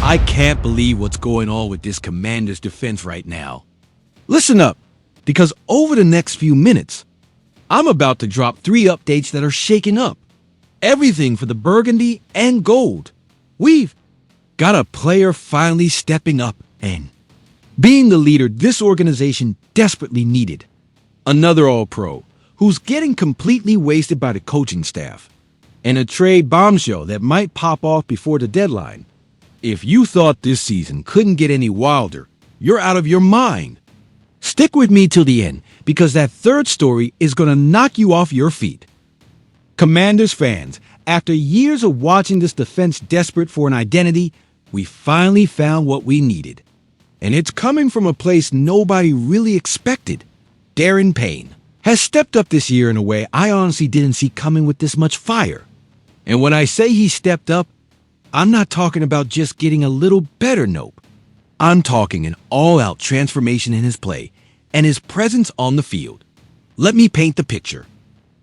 I can't believe what's going on with this Commanders defense right now. Listen up, because over the next few minutes, I'm about to drop 3 updates that are shaking up everything for the burgundy and gold. We've got a player finally stepping up and being the leader this organization desperately needed. Another All-Pro who's getting completely wasted by the coaching staff. And a trade bombshell that might pop off before the deadline. If you thought this season couldn't get any wilder, you're out of your mind. Stick with me till the end, because that third story is going to knock you off your feet. Commanders fans, after years of watching this defense desperate for an identity, we finally found what we needed. And it's coming from a place nobody really expected. Daron Payne has stepped up this year in a way I honestly didn't see coming with this much fire. And when I say he stepped up, I'm not talking about just getting a little better, nope. I'm talking an all-out transformation in his play and his presence on the field. Let me paint the picture.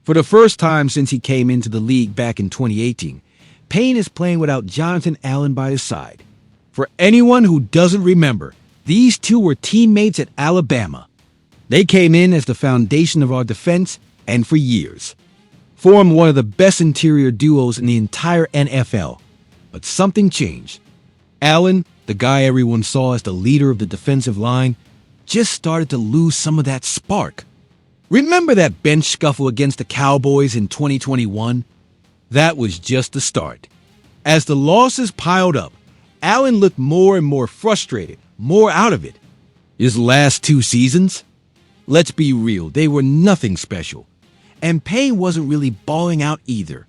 For the first time since he came into the league back in 2018, Payne is playing without Jonathan Allen by his side. For anyone who doesn't remember, these two were teammates at Alabama. They came in as the foundation of our defense and for years formed one of the best interior duos in the entire NFL. But something changed. Allen, the guy everyone saw as the leader of the defensive line, just started to lose some of that spark. Remember that bench scuffle against the Cowboys in 2021? That was just the start. As the losses piled up, Allen looked more and more frustrated, more out of it. His last 2 seasons? Let's be real, they were nothing special. And Payne wasn't really balling out either.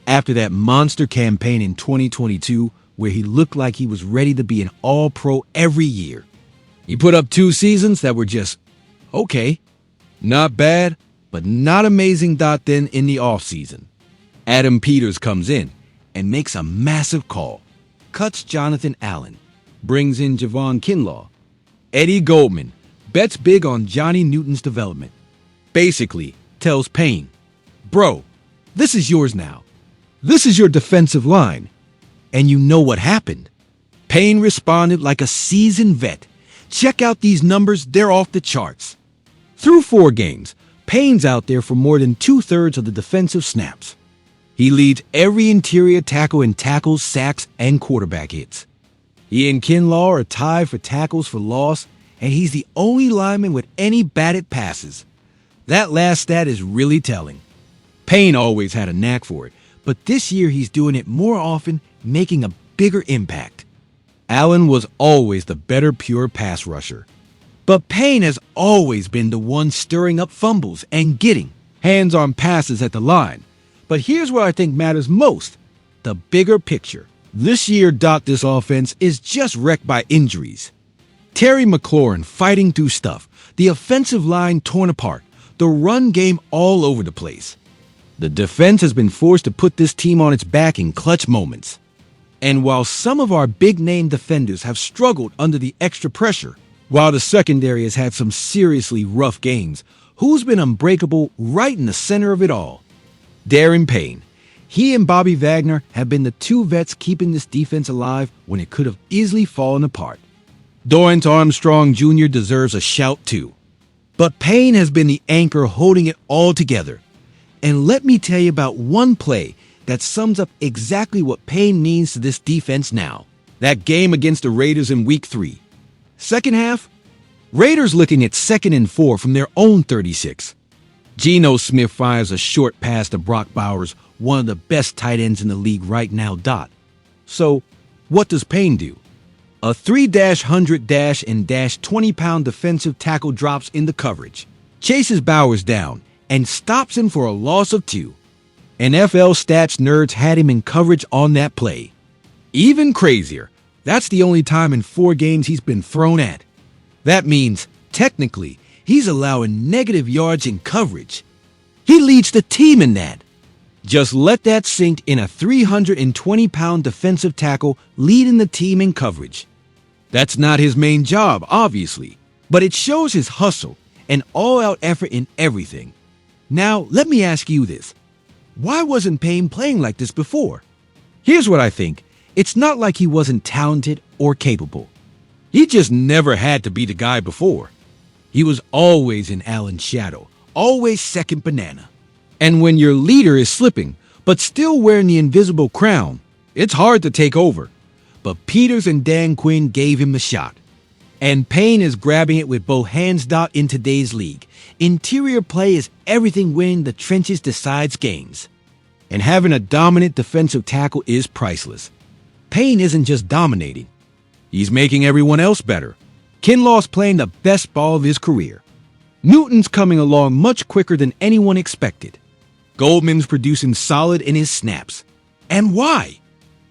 After that monster campaign in 2022, where he looked like he was ready to be an All-Pro every year. He put up 2 seasons that were just okay. Not bad, but not amazing. Then in the offseason, Adam Peters comes in and makes a massive call. Cuts Jonathan Allen, brings in Javon Kinlaw. Eddie Goldman bets big on Johnny Newton's development. Basically tells Payne, bro, this is yours now. This is your defensive line. And you know what happened. Payne responded like a seasoned vet. Check out these numbers, they're off the charts. Through 4 games, Payne's out there for more than 2/3 of the defensive snaps. He leads every interior tackle in tackles, sacks, and quarterback hits. He and Kinlaw are tied for tackles for loss, and he's the only lineman with any batted passes. That last stat is really telling. Payne always had a knack for it, but this year he's doing it more often, making a bigger impact. Allen was always the better pure pass rusher. But Payne has always been the one stirring up fumbles and getting hands-on passes at the line. But here's what I think matters most, the bigger picture. This year, this offense is just wrecked by injuries. Terry McLaurin fighting through stuff, the offensive line torn apart, the run game all over the place. The defense has been forced to put this team on its back in clutch moments. And while some of our big-name defenders have struggled under the extra pressure, while the secondary has had some seriously rough games, who's been unbreakable right in the center of it all? Daron Payne. He and Bobby Wagner have been the 2 vets keeping this defense alive when it could have easily fallen apart. Dorrance Armstrong Jr. deserves a shout too. But Payne has been the anchor holding it all together. And let me tell you about one play that sums up exactly what Payne means to this defense now. That game against the Raiders in Week 3. Second half, Raiders looking at 2nd and 4 from their own 36. Geno Smith fires a short pass to Brock Bowers, one of the best tight ends in the league right now. So, what does Payne do? A 3-100- and 20-pound defensive tackle drops in the coverage, chases Bowers down, and stops him for a loss of 2. NFL stats nerds had him in coverage on that play. Even crazier, that's the only time in 4 games he's been thrown at. That means, technically, he's allowing negative yards in coverage. He leads the team in that. Just let that sink in. A 320-pound defensive tackle leading the team in coverage. That's not his main job, obviously, but it shows his hustle and all-out effort in everything. Now, let me ask you this. Why wasn't Payne playing like this before? Here's what I think. It's not like he wasn't talented or capable. He just never had to be the guy before. He was always in Allen's shadow, always second banana. And when your leader is slipping, but still wearing the invisible crown, it's hard to take over. But Peters and Dan Quinn gave him the shot. And Payne is grabbing it with both hands. In today's league, interior play is everything when the trenches decides games. And having a dominant defensive tackle is priceless. Payne isn't just dominating. He's making everyone else better. Kinlaw's playing the best ball of his career. Newton's coming along much quicker than anyone expected. Goldman's producing solid in his snaps. And why?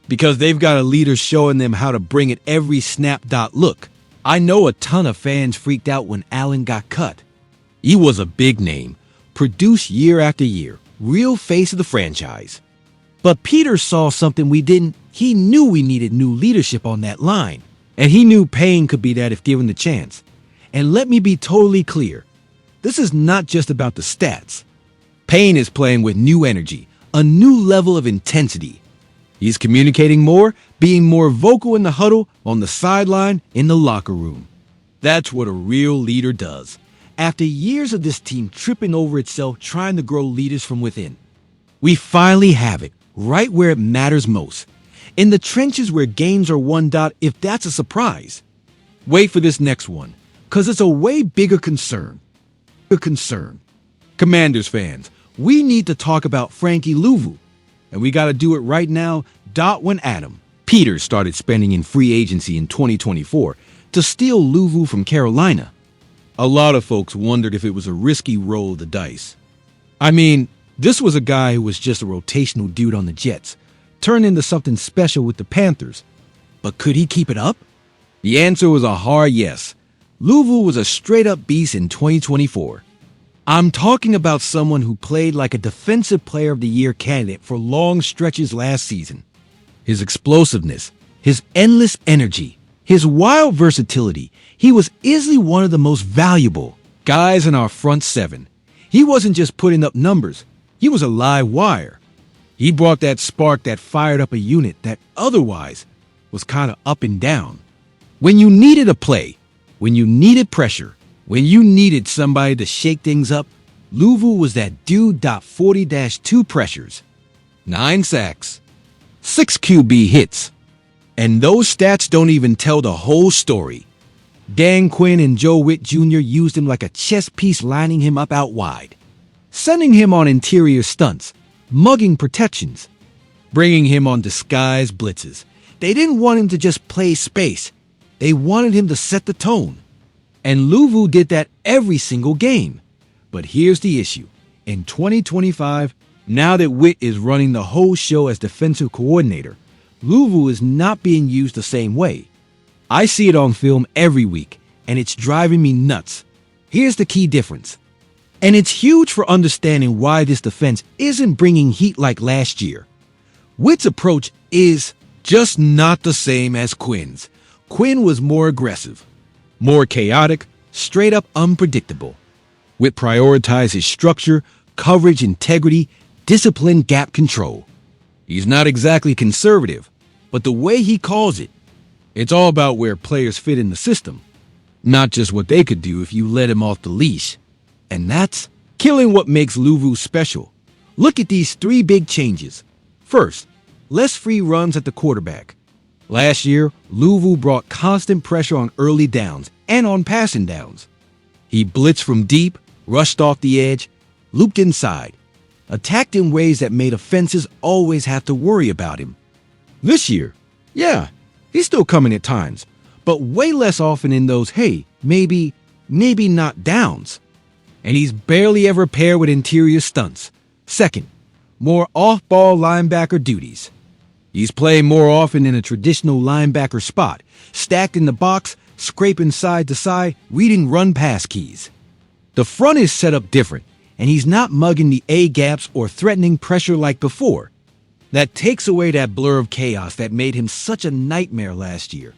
Because they've got a leader showing them how to bring it every snap. Look, I know a ton of fans freaked out when Allen got cut. He was a big name, produced year after year, real face of the franchise. But Peters saw something we didn't. He knew we needed new leadership on that line. And he knew Payne could be that if given the chance. And let me be totally clear. This is not just about the stats. Payne is playing with new energy, a new level of intensity. He's communicating more, being more vocal in the huddle, on the sideline, in the locker room. That's what a real leader does. After years of this team tripping over itself trying to grow leaders from within, we finally have it, right where it matters most. In the trenches where games are won. If that's a surprise, wait for this next one, because it's a way bigger concern. Commanders fans, we need to talk about Frankie Luvu. And we got to do it right now. When Adam Peters started spending in free agency in 2024 to steal Luvu from Carolina, a lot of folks wondered if it was a risky roll of the dice. I mean, this was a guy who was just a rotational dude on the Jets, turned into something special with the Panthers. But could he keep it up? The answer was a hard yes. Luvu was a straight-up beast in 2024. I'm talking about someone who played like a Defensive Player of the Year candidate for long stretches last season. His explosiveness, his endless energy, his wild versatility, he was easily one of the most valuable guys in our front seven. He wasn't just putting up numbers, he was a live wire. He brought that spark that fired up a unit that otherwise was kind of up and down. When you needed a play, when you needed pressure, when you needed somebody to shake things up, Luvu was that dude. 40-2 pressures, 9 sacks, 6 QB hits. And those stats don't even tell the whole story. Dan Quinn and Joe Witt Jr. used him like a chess piece, lining him up out wide, sending him on interior stunts, mugging protections, bringing him on disguised blitzes. They didn't want him to just play space. They wanted him to set the tone. And Luvu did that every single game. But here's the issue. In 2025, now that Witt is running the whole show as defensive coordinator, Luvu is not being used the same way. I see it on film every week, and it's driving me nuts. Here's the key difference. And it's huge for understanding why this defense isn't bringing heat like last year. Witt's approach is just not the same as Quinn's. Quinn was more aggressive, more chaotic, straight up unpredictable. Witt prioritizes structure, coverage, integrity, discipline, gap control. He's not exactly conservative, but the way he calls it, it's all about where players fit in the system, not just what they could do if you let him off the leash. And that's killing what makes Luvu special. Look at these 3 big changes. First, less free runs at the quarterback. Last year, Luvu brought constant pressure on early downs and on passing downs. He blitzed from deep, rushed off the edge, looped inside, attacked in ways that made offenses always have to worry about him. This year, yeah, he's still coming at times, but way less often in those, hey, maybe not downs. And he's barely ever paired with interior stunts. Second, more off-ball linebacker duties. He's playing more often in a traditional linebacker spot, stacked in the box, scraping side to side, reading run-pass keys. The front is set up different, and he's not mugging the A-gaps or threatening pressure like before. That takes away that blur of chaos that made him such a nightmare last year.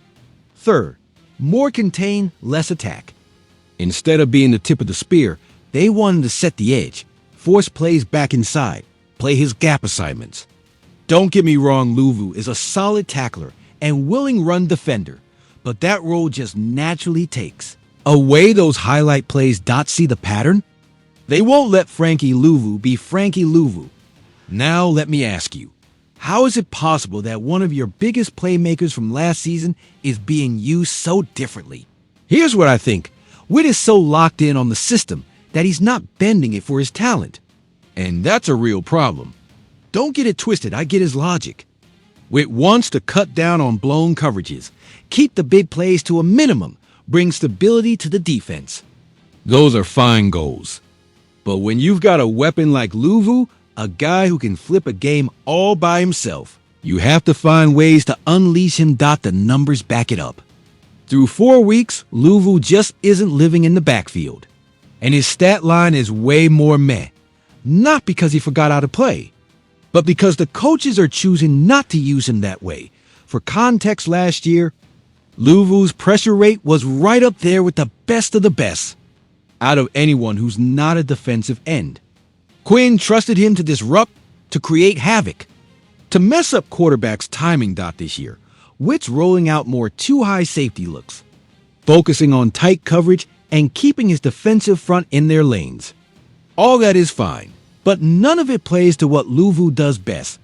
Third, more contain, less attack. Instead of being the tip of the spear, they wanted to set the edge, force plays back inside, play his gap assignments. Don't get me wrong, Luvu is a solid tackler and willing run defender, but that role just naturally takes away those highlight plays. See the pattern? They won't let Frankie Luvu be Frankie Luvu. Now let me ask you, how is it possible that one of your biggest playmakers from last season is being used so differently? Here's what I think. Witt is so locked in on the system that he's not bending it for his talent. And that's a real problem. Don't get it twisted, I get his logic. Witt wants to cut down on blown coverages, keep the big plays to a minimum, bring stability to the defense. Those are fine goals. But when you've got a weapon like Luvu, a guy who can flip a game all by himself, you have to find ways to unleash him. The numbers back it up. Through 4 weeks, Luvu just isn't living in the backfield. And his stat line is way more meh. Not because he forgot how to play, but because the coaches are choosing not to use him that way. For context, last year, Luvu's pressure rate was right up there with the best of the best out of anyone who's not a defensive end. Quinn trusted him to disrupt, to create havoc, to mess up quarterbacks' timing. This year, Witt's rolling out more too-high safety looks, focusing on tight coverage and keeping his defensive front in their lanes. All that is fine, but none of it plays to what Luvu does best.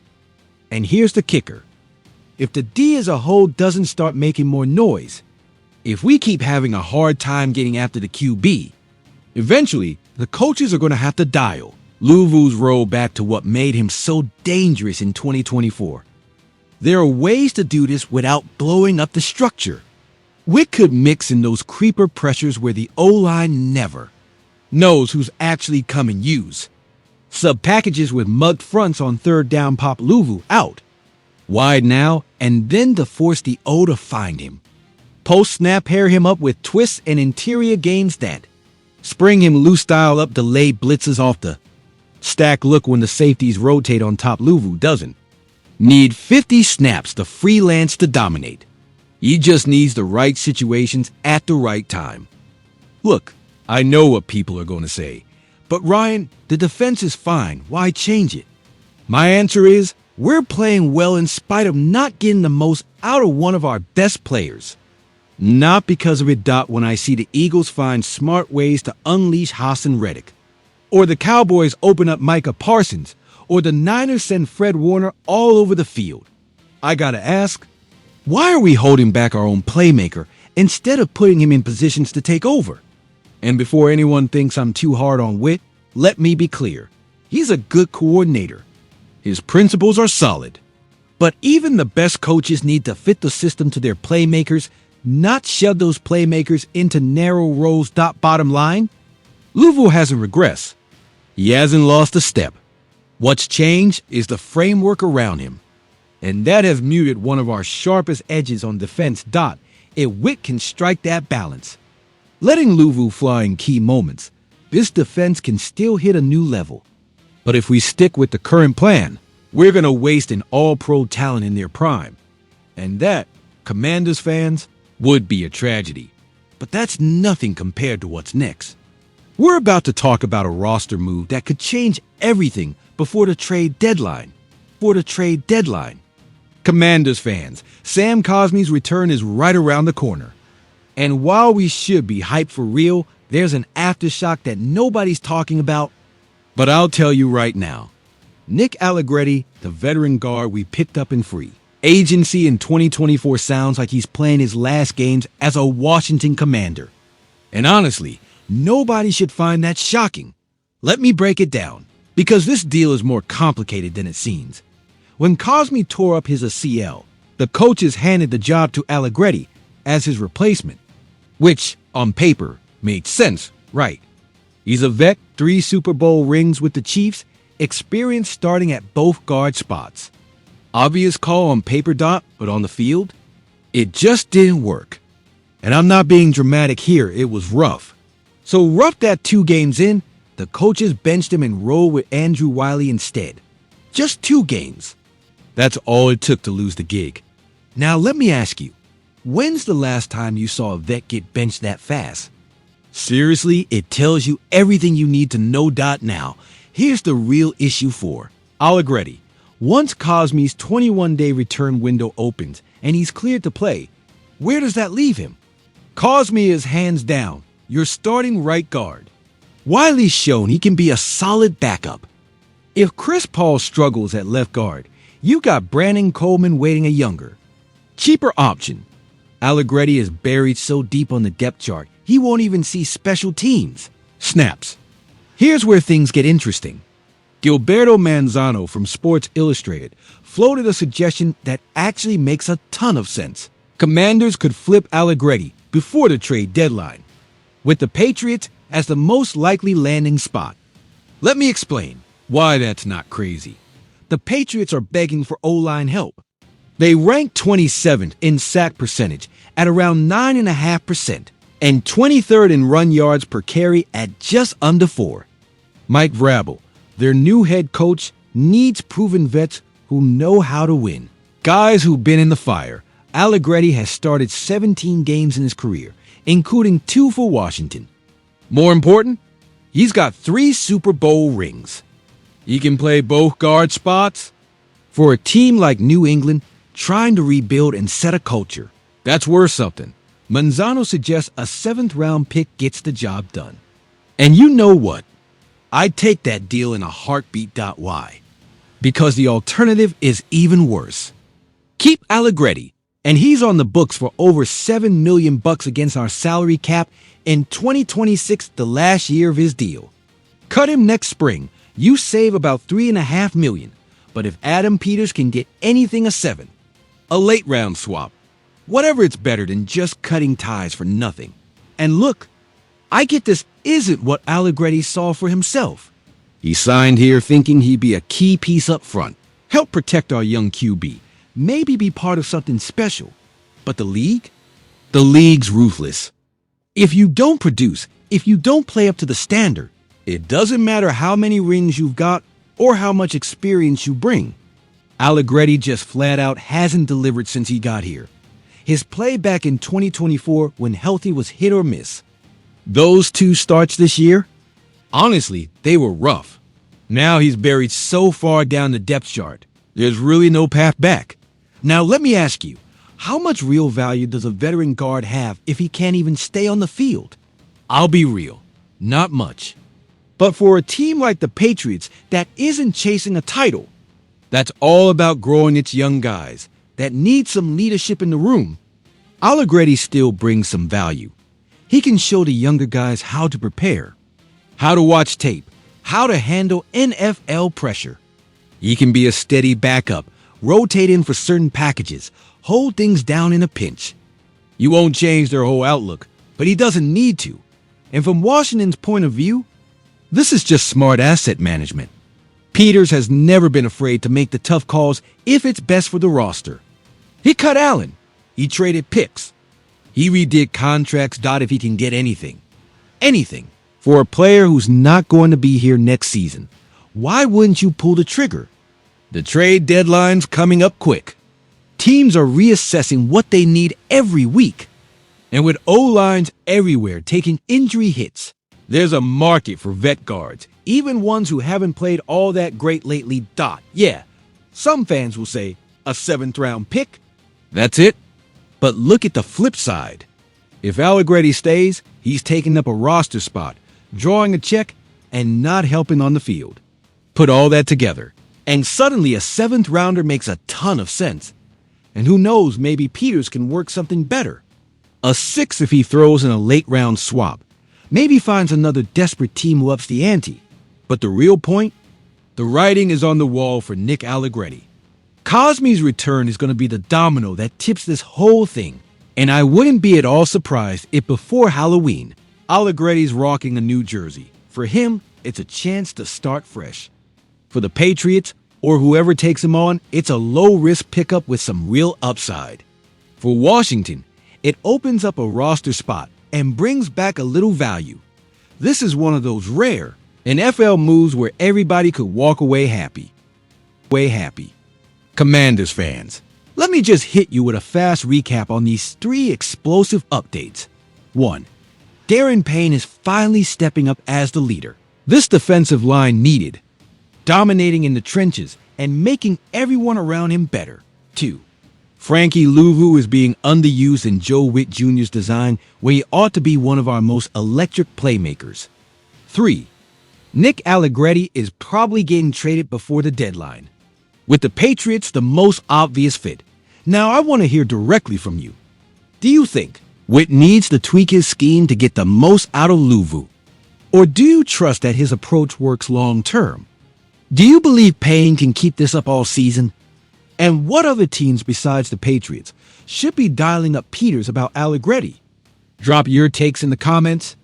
And here's the kicker. If the D as a whole doesn't start making more noise, if we keep having a hard time getting after the QB, eventually the coaches are going to have to dial Luvu's role back to what made him so dangerous in 2024. There are ways to do this without blowing up the structure. Witt could mix in those creeper pressures where the O-line never knows who's actually come and use. Sub packages with mugged fronts on third down, pop Luvu out wide now, and then to force the O to find him. Post snap, pair him up with twists and interior games that spring him loose style up, delay blitzes off the stack look when the safeties rotate on top. Luvu doesn't need 50 snaps to freelance to dominate. He just needs the right situations at the right time. Look, I know what people are going to say, but Ryan, the defense is fine. Why change it? My answer is, we're playing well in spite of not getting the most out of one of our best players. Not because of it. When I see the Eagles find smart ways to unleash Hassan Reddick, or the Cowboys open up Micah Parsons, or the Niners send Fred Warner all over the field, I gotta ask, why are we holding back our own playmaker instead of putting him in positions to take over? And before anyone thinks I'm too hard on Witt, let me be clear. He's a good coordinator. His principles are solid. But even the best coaches need to fit the system to their playmakers, not shove those playmakers into narrow roles. Bottom line, Luvu hasn't regressed. He hasn't lost a step. What's changed is the framework around him. And that has muted one of our sharpest edges on defense. If Witt can strike that balance, letting Luvu fly in key moments, this defense can still hit a new level. But if we stick with the current plan, we're going to waste an all-pro talent in their prime. And that, Commanders fans, would be a tragedy. But that's nothing compared to what's next. We're about to talk about a roster move that could change everything before the trade deadline. Commanders fans, Sam Cosmi's return is right around the corner. And while we should be hyped for real, there's an aftershock that nobody's talking about. But I'll tell you right now, Nick Allegretti, the veteran guard we picked up in free agency in 2024, sounds like he's playing his last games as a Washington Commander. And honestly, nobody should find that shocking. Let me break it down, because this deal is more complicated than it seems. When Cosmi tore up his ACL, the coaches handed the job to Allegretti as his replacement, which, on paper, made sense, right? He's a vet, 3 Super Bowl rings with the Chiefs, experience starting at both guard spots. Obvious call on paper, but on the field, it just didn't work. And I'm not being dramatic here, it was rough. So rough that 2 games in, the coaches benched him and rolled with Andrew Wiley instead. Just 2 games. That's all it took to lose the gig. Now let me ask you, when's the last time you saw a vet get benched that fast? Seriously, it tells you everything you need to know. Now, here's the real issue for Allegretti. Once Cosme's 21-day return window opens and he's cleared to play, where does that leave him? Cosme is hands down your starting right guard. Wiley's shown he can be a solid backup. If Chris Paul struggles at left guard, you got Brandon Coleman waiting a younger, cheaper option. Allegretti is buried so deep on the depth chart, he won't even see special teams snaps. Here's where things get interesting. Gilberto Manzano from Sports Illustrated floated a suggestion that actually makes a ton of sense. Commanders could flip Allegretti before the trade deadline, with the Patriots as the most likely landing spot. Let me explain why that's not crazy. The Patriots are begging for O-line help. They rank 27th in sack percentage at around 9.5% and 23rd in run yards per carry at just under 4. Mike Vrabel, their new head coach, needs proven vets who know how to win. Guys who've been in the fire. Allegretti has started 17 games in his career, including 2 for Washington. More important, he's got 3 Super Bowl rings. He can play both guard spots. For a team like New England, trying to rebuild and set a culture, that's worth something. Manzano suggests a 7th-round pick gets the job done. And you know what? I'd take that deal in a heartbeat. Why? Because the alternative is even worse. Keep Allegretti, and he's on the books for over $7 million against our salary cap in 2026, the last year of his deal. Cut him next spring. You save about $3.5 million. But if Adam Peters can get anything a 7, a late round swap, whatever, it's better than just cutting ties for nothing. And look, I get this isn't what Allegretti saw for himself. He signed here thinking he'd be a key piece up front, help protect our young QB, maybe be part of something special. But the league? The league's ruthless. If you don't produce, if you don't play up to the standard, it doesn't matter how many rings you've got or how much experience you bring. Allegretti just flat out hasn't delivered since he got here. His play back in 2024 when healthy was hit or miss. Those 2 starts this year, honestly, they were rough. Now he's buried so far down the depth chart, there's really no path back. Now let me ask you, how much real value does a veteran guard have if he can't even stay on the field? I'll be real, not much. But for a team like the Patriots that isn't chasing a title, that's all about growing its young guys, that need some leadership in the room, Allegretti still brings some value. He can show the younger guys how to prepare, how to watch tape, how to handle NFL pressure. He can be a steady backup, rotate in for certain packages, hold things down in a pinch. You won't change their whole outlook, but he doesn't need to. And from Washington's point of view, this is just smart asset management. Peters has never been afraid to make the tough calls if it's best for the roster. He cut Allen. He traded picks. He redid contracts. If he can get anything, for a player who's not going to be here next season, why wouldn't you pull the trigger? The trade deadline's coming up quick. Teams are reassessing what they need every week. And with O-lines everywhere taking injury hits, there's a market for vet guards, even ones who haven't played all that great lately. Yeah, some fans will say a 7th-round pick. That's it. But look at the flip side. If Allegretti stays, he's taking up a roster spot, drawing a check, and not helping on the field. Put all that together, and suddenly a 7th-rounder makes a ton of sense. And who knows, maybe Peters can work something better. A 6 if he throws in a late-round swap. Maybe finds another desperate team who ups the ante. But the real point? The writing is on the wall for Nick Allegretti. Cosme's return is going to be the domino that tips this whole thing. And I wouldn't be at all surprised if before Halloween, Allegretti's rocking a new jersey. For him, it's a chance to start fresh. For the Patriots, or whoever takes him on, it's a low-risk pickup with some real upside. For Washington, it opens up a roster spot and brings back a little value. This is one of those rare NFL moves where everybody could walk away happy. Commanders fans, let me just hit you with a fast recap on these 3 explosive updates. 1. Daron Payne is finally stepping up as the leader. This defensive line needed. Dominating in the trenches and making everyone around him better. 2. Frankie Luvu is being underused in Joe Witt Jr.'s design where he ought to be one of our most electric playmakers. 3. Nick Allegretti is probably getting traded before the deadline, with the Patriots the most obvious fit. Now I want to hear directly from you. Do you think Witt needs to tweak his scheme to get the most out of Luvu? Or do you trust that his approach works long term? Do you believe Payne can keep this up all season? And what other teams besides the Patriots should be dialing up Peters about Allegretti? Drop your takes in the comments.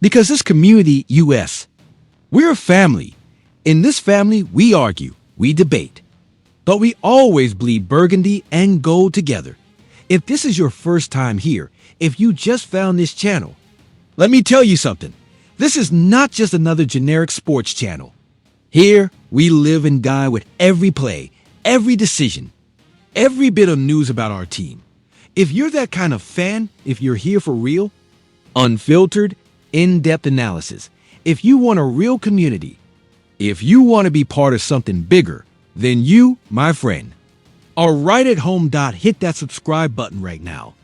Because this community, US, we're a family. In this family, we argue, we debate. But we always bleed burgundy and gold together. If this is your first time here, if you just found this channel, let me tell you something. This is not just another generic sports channel. Here, we live and die with every play, every decision, every bit of news about our team. If you're that kind of fan, if you're here for real, unfiltered, in-depth analysis, if you want a real community, if you want to be part of something bigger, then you, my friend, are right at home. Hit that subscribe button right now.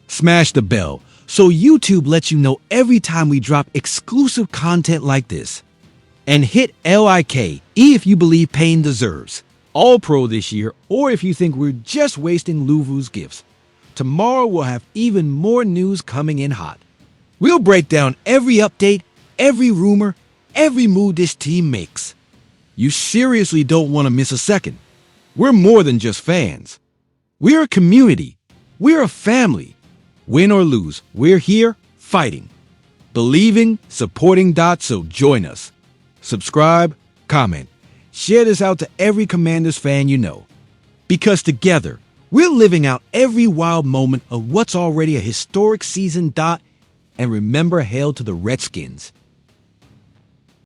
Smash the bell so YouTube lets you know every time we drop exclusive content like this. And hit LIKE if you believe Payne deserves All-Pro this year, or if you think we're just wasting Luvu's gifts. Tomorrow we'll have even more news coming in hot. We'll break down every update, every rumor, every move this team makes. You seriously don't want to miss a second. We're more than just fans. We're a community. We're a family. Win or lose, we're here fighting, believing, supporting. So join us. Subscribe, comment, share this out to every Commanders fan you know. Because together, we're living out every wild moment of what's already a historic season. And remember, hail to the Redskins.